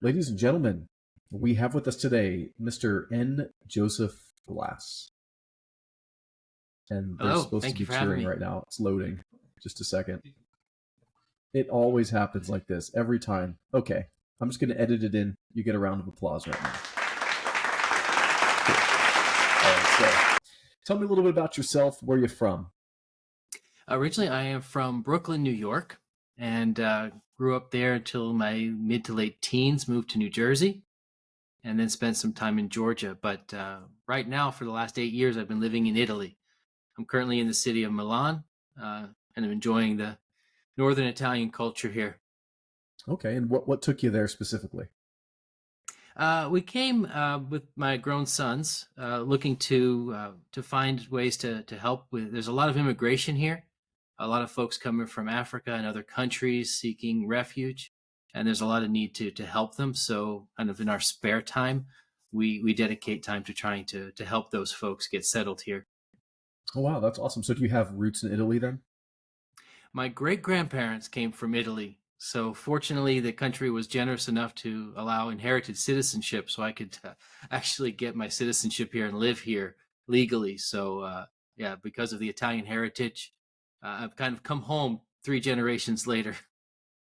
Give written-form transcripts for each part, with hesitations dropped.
Ladies and gentlemen, we have with us today Mr. N. Joseph Glass. And there's Hello, supposed to thank you be for having cheering me. right now. It's loading. Just a second. It always happens like this every time. Okay, I'm just going to edit it in. You get a round of applause right now. Cool. All right, so tell me a little bit about yourself. Where you're from? Originally, I am from Brooklyn, New York, and grew up there until my mid to late teens, moved to New Jersey, and then spent some time in Georgia. But right now, for the last 8 years, I've been living in Italy. I'm currently in the city of Milan, and I'm enjoying the Northern Italian culture here. Okay, and what took you there specifically? We came with my grown sons, looking to find ways to help with. There's a lot of immigration here, a lot of folks coming from Africa and other countries seeking refuge, and there's a lot of need to help them. So, kind of in our spare time, we dedicate time to trying to help those folks get settled here. Oh, wow, that's awesome. So do you have roots in Italy then? My great grandparents came from Italy. So fortunately, the country was generous enough to allow inherited citizenship, so I could actually get my citizenship here and live here legally. So yeah, because of the Italian heritage, I've kind of come home 3 generations later.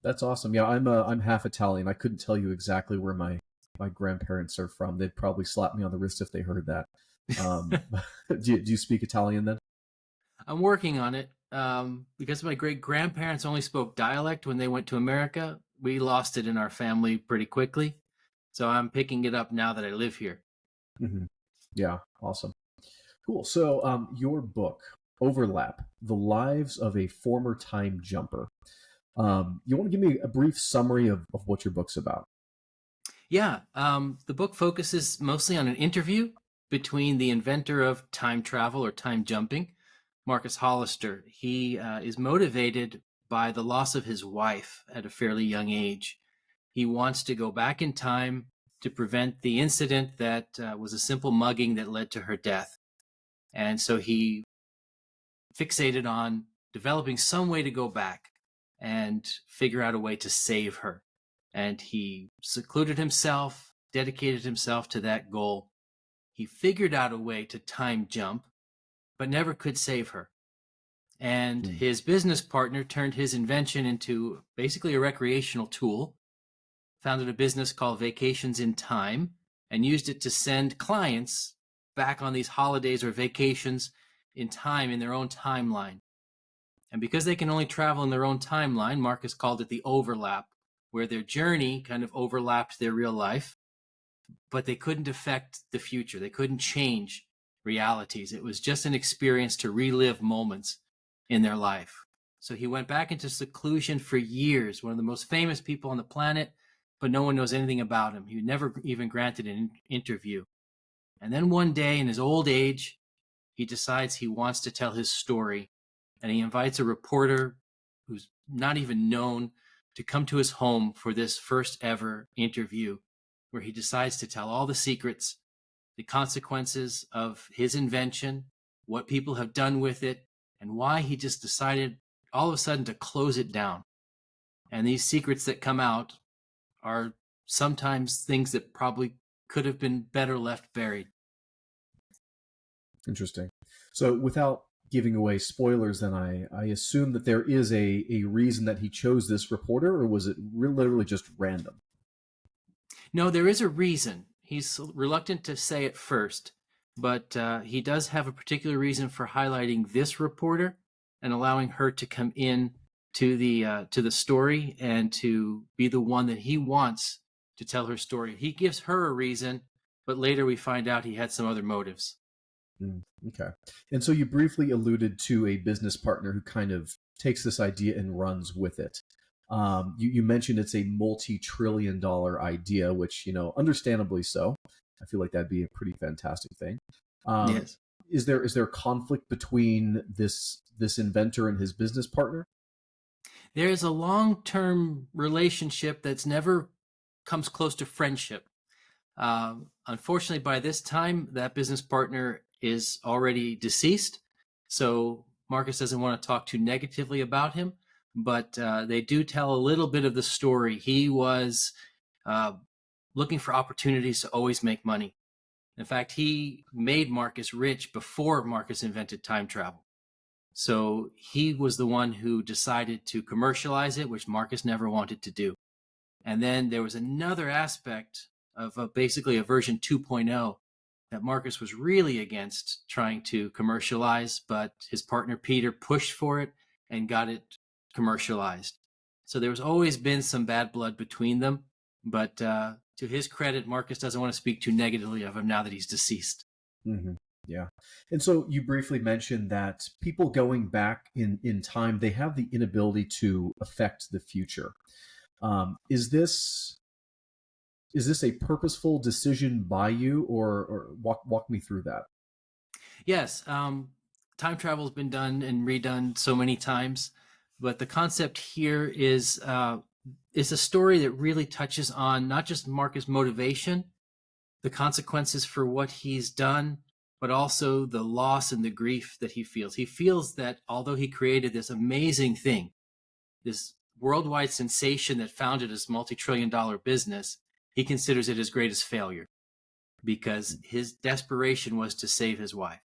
That's awesome. Yeah, I'm half Italian. I couldn't tell you exactly where my grandparents are from. They'd probably slap me on the wrist if they heard that. Um, do you speak Italian then? I'm working on it because my great grandparents only spoke dialect when they went to America. We lost it in our family pretty quickly, so I'm picking it up now that I live here. Hmm. Yeah, awesome. Cool. So, your book, Overlap: The Lives of a Former Time Jumper. You want to give me a brief summary of what your book's about? Yeah, the book focuses mostly on an interview between the inventor of time travel or time jumping, Marcus Hollister. He is motivated by the loss of his wife at a fairly young age. He wants to go back in time to prevent the incident that was a simple mugging that led to her death. And so he fixated on developing some way to go back and figure out a way to save her. And he secluded himself, dedicated himself to that goal. He figured out a way to time jump, but never could save her. And Hmm. his business partner turned his invention into basically a recreational tool, founded a business called Vacations in Time, and used it to send clients back on these holidays or vacations in time in their own timeline. And because they can only travel in their own timeline, Marcus called it the overlap, where their journey kind of overlapped their real life, but they couldn't affect the future. They couldn't change realities. It was just an experience to relive moments in their life. So he went back into seclusion for years, one of the most famous people on the planet, but no one knows anything about him. He never even granted an interview. And then one day in his old age, he decides he wants to tell his story, and he invites a reporter who's not even known to come to his home for this first ever interview, where he decides to tell all the secrets, the consequences of his invention, what people have done with it, and why he just decided all of a sudden to close it down. And these secrets that come out are sometimes things that probably could have been better left buried. Interesting. So, without giving away spoilers, then I assume that there is a reason that he chose this reporter, or was it literally just random? No, there is a reason. He's reluctant to say it first, but he does have a particular reason for highlighting this reporter and allowing her to come in to the story and to be the one that he wants to tell her story. He gives her a reason, but later we find out he had some other motives. Mm, okay. And so you briefly alluded to a business partner who kind of takes this idea and runs with it. You mentioned it's a multi-trillion-dollar idea, which, understandably so. I feel like that'd be a pretty fantastic thing. Um, Yes. is there conflict between this inventor and his business partner? There's a long-term relationship that's never comes close to friendship. Unfortunately, by this time, that business partner is already deceased. So Marcus doesn't want to talk too negatively about him, but they do tell a little bit of the story. He was looking for opportunities to always make money. In fact, he made Marcus rich before Marcus invented time travel. So he was the one who decided to commercialize it, which Marcus never wanted to do. And then there was another aspect of basically a version 2.0 that Marcus was really against trying to commercialize, but his partner Peter pushed for it and got it commercialized. So there's always been some bad blood between them, but to his credit, Marcus doesn't want to speak too negatively of him now that he's deceased. Hmm. Yeah. And so you briefly mentioned that people going back in time, they have the inability to affect the future. Is this a purposeful decision by you, or walk me through that? Yes, time travel has been done and redone so many times, but the concept here is a story that really touches on not just Marcus' motivation, the consequences for what he's done, but also the loss and the grief that he feels. He feels that although he created this amazing thing, this worldwide sensation that founded his multi-trillion-dollar business, he considers it his greatest failure because his desperation was to save his wife.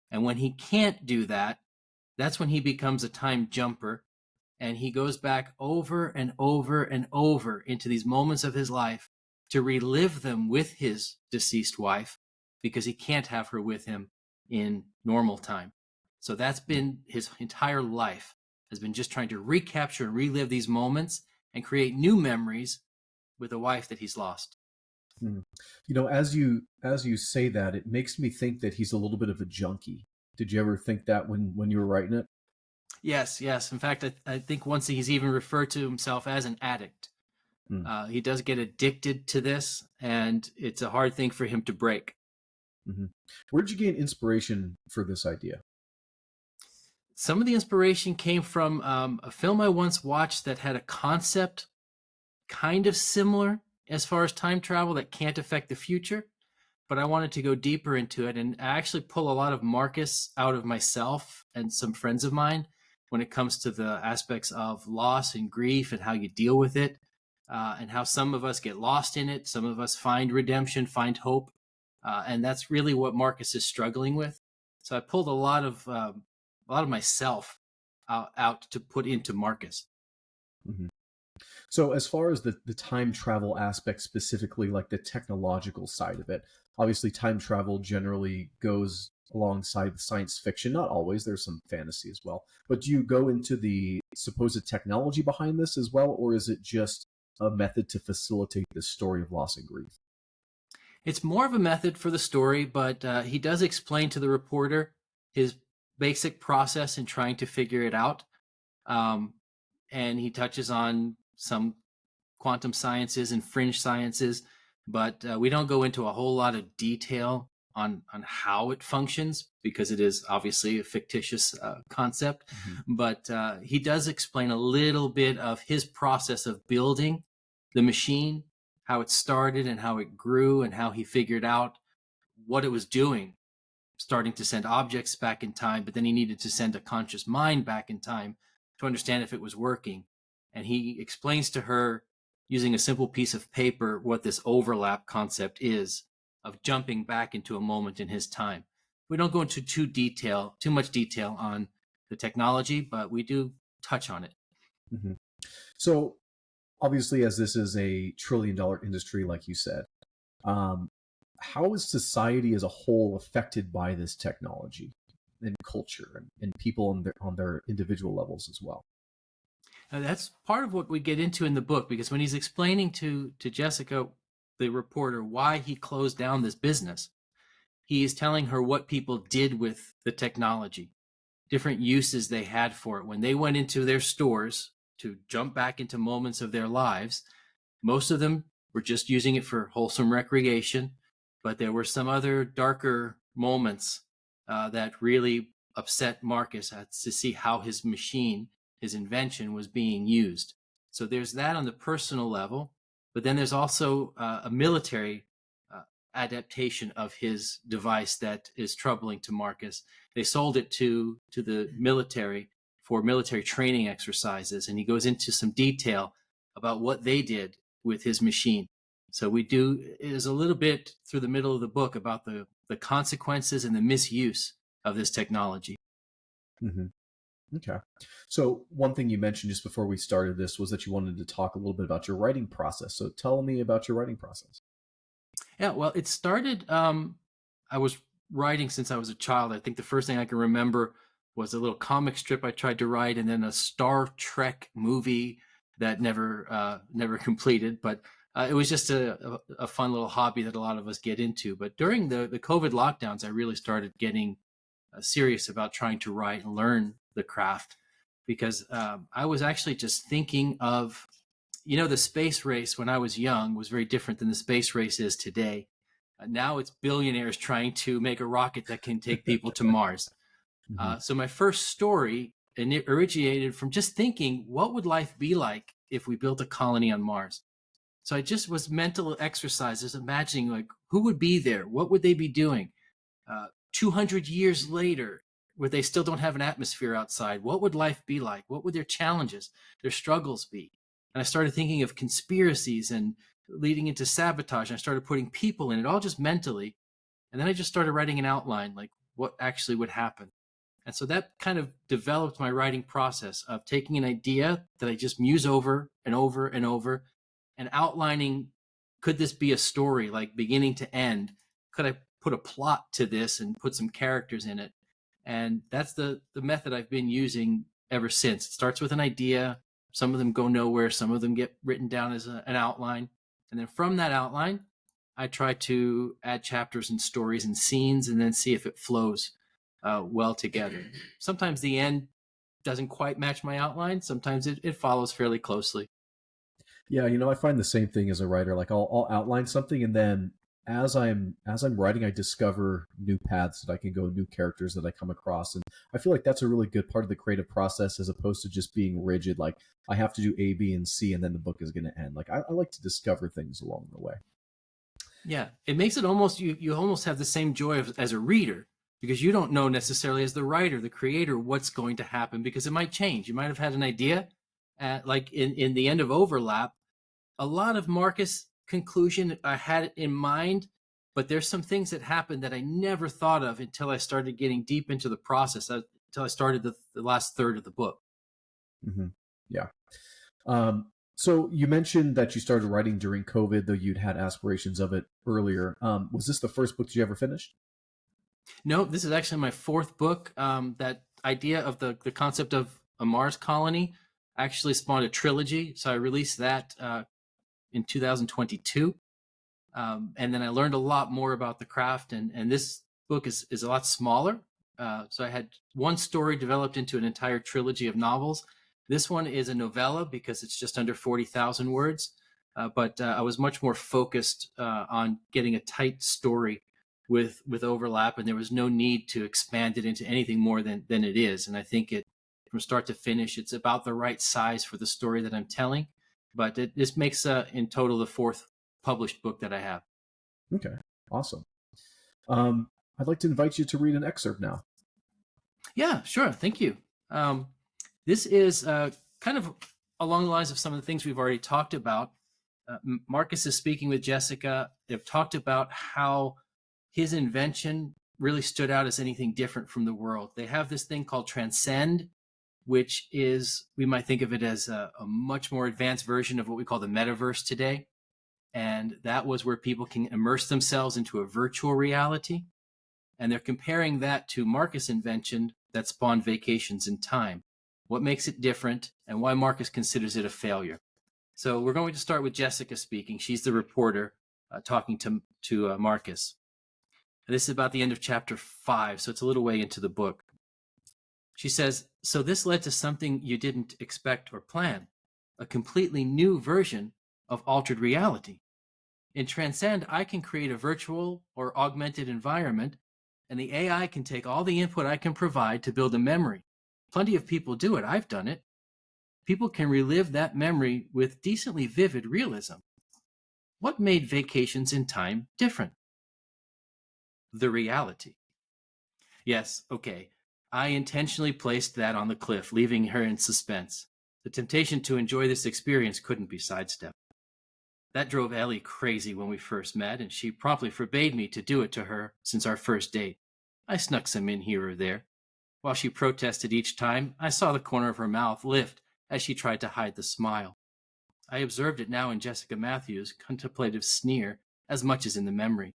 And when he can't do that, that's when he becomes a time jumper, and he goes back over and over and over into these moments of his life to relive them with his deceased wife because he can't have her with him in normal time. So that's been his entire life, has been just trying to recapture and relive these moments and create new memories with a wife that he's lost. Hmm. As you say that, it makes me think that he's a little bit of a junkie. Did you ever think that when you were writing it? Yes, yes. In fact, I think once he's even referred to himself as an addict. Hmm. He does get addicted to this, and it's a hard thing for him to break. Hmm. Where'd you gain inspiration for this idea? Some of the inspiration came from a film I once watched that had a concept kind of similar as far as time travel that can't affect the future, but I wanted to go deeper into it and actually pull a lot of Marcus out of myself and some friends of mine when it comes to the aspects of loss and grief and how you deal with it, and how some of us get lost in it, some of us find redemption, find hope, and that's really what Marcus is struggling with. So I pulled a lot of myself out to put into Marcus. Hmm. So as far as the time travel aspect specifically, like the technological side of it, obviously time travel generally goes alongside the science fiction. Not always, there's some fantasy as well. But do you go into the supposed technology behind this as well, or is it just a method to facilitate the story of loss and grief? It's more of a method for the story, but he does explain to the reporter his basic process in trying to figure it out. Um, and he touches on some quantum sciences and fringe sciences, but we don't go into a whole lot of detail on how it functions because it is obviously a fictitious concept. Hmm. But he does explain a little bit of his process of building the machine, how it started and how it grew, and how he figured out what it was doing, starting to send objects back in time, but then he needed to send a conscious mind back in time to understand if it was working. And he explains to her using a simple piece of paper what this overlap concept is of jumping back into a moment in his time. We don't go into too much detail on the technology, but we do touch on it. Hmm. So obviously, as this is a trillion-dollar industry, like you said, um, how is society as a whole affected by this technology and culture and people on their individual levels as well? And that's part of what we get into in the book because when he's explaining to Jessica, the reporter, why he closed down this business, he is telling her what people did with the technology, different uses they had for it. When they went into their stores to jump back into moments of their lives, most of them were just using it for wholesome recreation, but there were some other darker moments that really upset Marcus to see how his machine, his invention, was being used. So there's that on the personal level, but then there's also a military uh, adaptation of his device that is troubling to Marcus. They sold it to the military for military training exercises, and he goes into some detail about what they did with his machine. So we do is a little bit through the middle of the book about the consequences and the misuse of this technology. Hmm. Okay. So one thing you mentioned just before we started this was that you wanted to talk a little bit about your writing process. So tell me about your writing process. Yeah, well, it started. I was writing since I was a child. I think the first thing I can remember was a little comic strip I tried to write, and then a Star Trek movie that never completed. But it was just a fun little hobby that a lot of us get into. But during the COVID lockdowns, I really started getting serious about trying to write and learn the craft because I was actually just thinking of, the space race when I was young was very different than the space race is today. Now it's billionaires trying to make a rocket that can take people to Mars. Hmm. So my first story, and it originated from just thinking, what would life be like if we built a colony on Mars? So I just was mental exercises, imagining like who would be there, what would they be doing? 200 years later, where they still don't have an atmosphere outside, what would life be like? What would their challenges, their struggles be? And I started thinking of conspiracies and leading into sabotage. And I started putting people in it, all just mentally. And then I just started writing an outline, like what actually would happen. And so that kind of developed my writing process of taking an idea that I just muse over and over and over and outlining, could this be a story like beginning to end? Could I put a plot to this and put some characters in it? And that's the method I've been using ever since. It starts with an idea. Some of them go nowhere. Some of them get written down as an outline. And then from that outline, I try to add chapters and stories and scenes and then see if it flows well together. Sometimes the end doesn't quite match my outline. Sometimes it follows fairly closely. Yeah, I find the same thing as a writer. Like I'll outline something, and then as I'm writing, I discover new paths that I can go, new characters that I come across, and I feel like that's a really good part of the creative process, as opposed to just being rigid. Like I have to do A, B, and C, and then the book is going to end. Like I like to discover things along the way. Yeah, it makes it almost you almost have the same joy as a reader because you don't know necessarily as the writer, the creator, what's going to happen because it might change. You might have had an idea, like in the end of Overlap, a lot of Marcus conclusion I had in mind, but there's some things that happened that I never thought of until I started getting deep into the process, until I started the last third of the book. Hmm. Yeah. So you mentioned that you started writing during COVID, though you'd had aspirations of it earlier. Was this the first book that you ever finished? No, this is actually my fourth book. That idea of the concept of a Mars colony actually spawned a trilogy. So I released that in 2022. And then I learned a lot more about the craft. And this book is a lot smaller. So I had one story developed into an entire trilogy of novels. This one is a novella because it's just under 40,000 words. But I was much more focused on getting a tight story with overlap, and there was no need to expand it into anything more than it is. And I think it, from start to finish, it's about the right size for the story that I'm telling. But this makes in total the fourth published book that I have. Okay, awesome. Um, I'd like to invite you to read an excerpt now. Yeah, sure. Thank you. Um, this is kind of along the lines of some of the things we've already talked about. Marcus is speaking with Jessica. They've talked about how his invention really stood out as anything different from the world. They have this thing called Transcend, which is, we might think of it as a much more advanced version of what we call the metaverse today. And that was where people can immerse themselves into a virtual reality. And they're comparing that to Marcus' invention that spawned Vacations in Time. What makes it different and why Marcus considers it a failure. So we're going to start with Jessica speaking. She's the reporter talking to Marcus. And this is about the end of chapter 5, so it's a little way into the book. She says, so this led to something you didn't expect or plan, a completely new version of altered reality. In Transcend, I can create a virtual or augmented environment, and the AI can take all the input I can provide to build a memory. Plenty of people do it. I've done it. People can relive that memory with decently vivid realism. What made Vacations in Time different? The reality. Yes, okay. I intentionally placed that on the cliff, leaving her in suspense. The temptation to enjoy this experience couldn't be sidestepped. That drove Ellie crazy when we first met, and she promptly forbade me to do it to her since our first date. I snuck some in here or there. While she protested each time, I saw the corner of her mouth lift as she tried to hide the smile. I observed it now in Jessica Matthews' contemplative sneer as much as in the memory.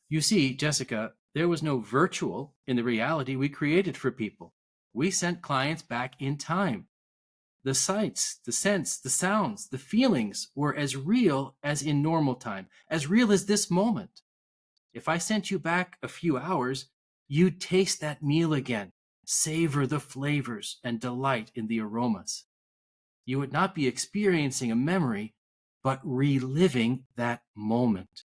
You see, Jessica, there was no virtual in the reality we created for people. We sent clients back in time. The sights, the scents, the sounds, the feelings were as real as in normal time, as real as this moment. If I sent you back a few hours, you'd taste that meal again, savor the flavors, and delight in the aromas. You would not be experiencing a memory, but reliving that moment.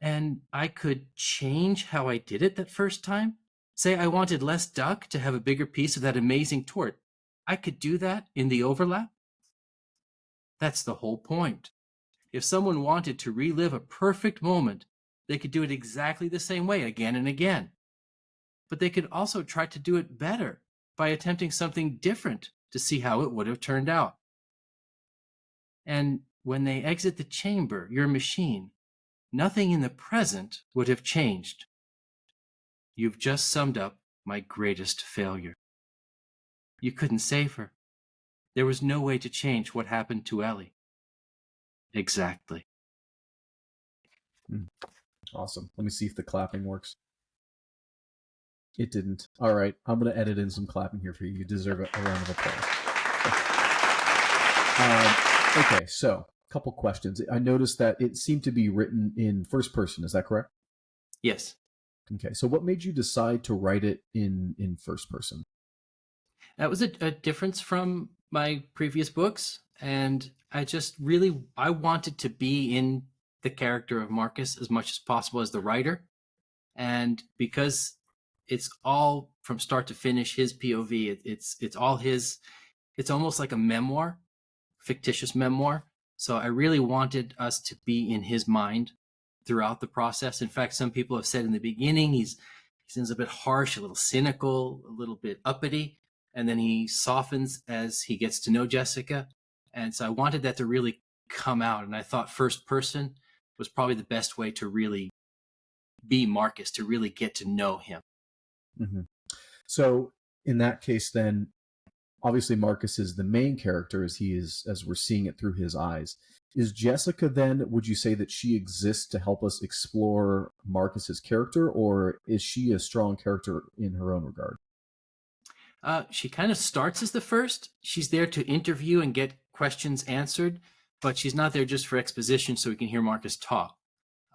And I could change how I did it that first time. Say I wanted less duck to have a bigger piece of that amazing tort. I could do that in the overlap. That's the whole point. If someone wanted to relive a perfect moment, they could do it exactly the same way again and again. But they could also try to do it better by attempting something different to see how it would have turned out. And when they exit the chamber, your machine, nothing in the present would have changed. You've just summed up my greatest failure. You couldn't save her. There was no way to change what happened to Ellie. Exactly. Awesome. Let me see if the clapping works. It didn't. All right. I'm going to edit in some clapping here for you. You deserve a round of applause. Okay, so a couple questions. I noticed that it seemed to be written in first person. Is that correct? Yes. Okay, so what made you decide to write it in first person? That was a difference from my previous books. And I wanted to be in the character of Marcus as much as possible as the writer. And because it's all from start to finish his POV, it's all his. It's almost like a memoir, fictitious memoir. So I really wanted us to be in his mind throughout the process. In fact, some people have said in the beginning he seems a bit harsh, a little cynical, a little bit uppity, and then he softens as he gets to know Jessica. And so I wanted that to really come out. And I thought first person was probably the best way to really be Marcus, to really get to know him. Mm-hmm. So in that case, then, obviously Marcus is the main character as we're seeing it through his eyes. Is Jessica then, would you say that she exists to help us explore Marcus's character, or is she a strong character in her own regard? She kind of starts as the first. She's there to interview and get questions answered, but she's not there just for exposition so we can hear Marcus talk.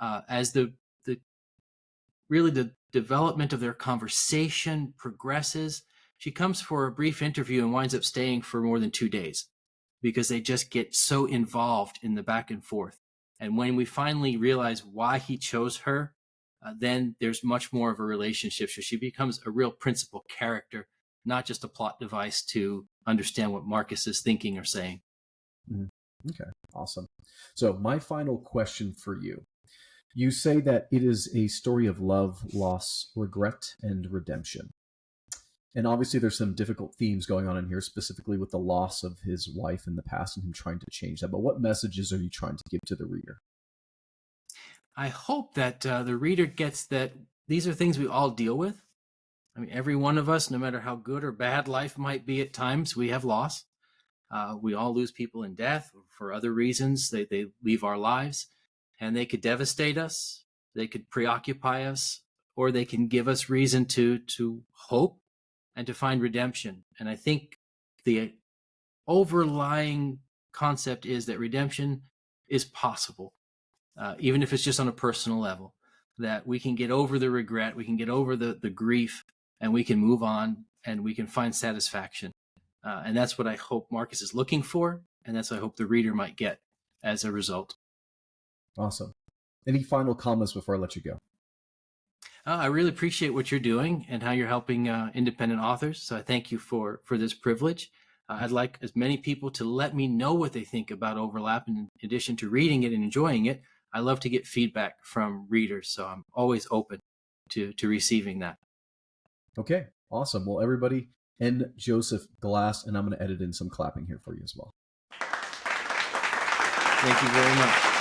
As the development of their conversation progresses, she comes for a brief interview and winds up staying for more than 2 days because they just get so involved in the back and forth. And when we finally realize why he chose her, then there's much more of a relationship. So she becomes a real principal character, not just a plot device to understand what Marcus is thinking or saying. Mm-hmm. Okay, awesome. So my final question for you. You say that it is a story of love, loss, regret, and redemption. And obviously there's some difficult themes going on in here, specifically with the loss of his wife in the past and him trying to change that. But what messages are you trying to give to the reader? I hope that the reader gets that these are things we all deal with. I mean, every one of us, no matter how good or bad life might be at times, we have loss. We all lose people in death or for other reasons. They leave our lives, and they could devastate us. They could preoccupy us, or they can give us reason to hope and to find redemption. And I think the overlying concept is that redemption is possible, even if it's just on a personal level, that we can get over the regret, we can get over the grief, and we can move on and we can find satisfaction. And that's what I hope Marcus is looking for. And that's what I hope the reader might get as a result. Awesome. Any final comments before I let you go? I really appreciate what you're doing and how you're helping independent authors. So I thank you for this privilege. I'd like as many people to let me know what they think about Overlap. And in addition to reading it and enjoying it, I love to get feedback from readers. So I'm always open to receiving that. Okay, awesome. Well, everybody, and Joseph Glass, and I'm going to edit in some clapping here for you as well. Thank you very much.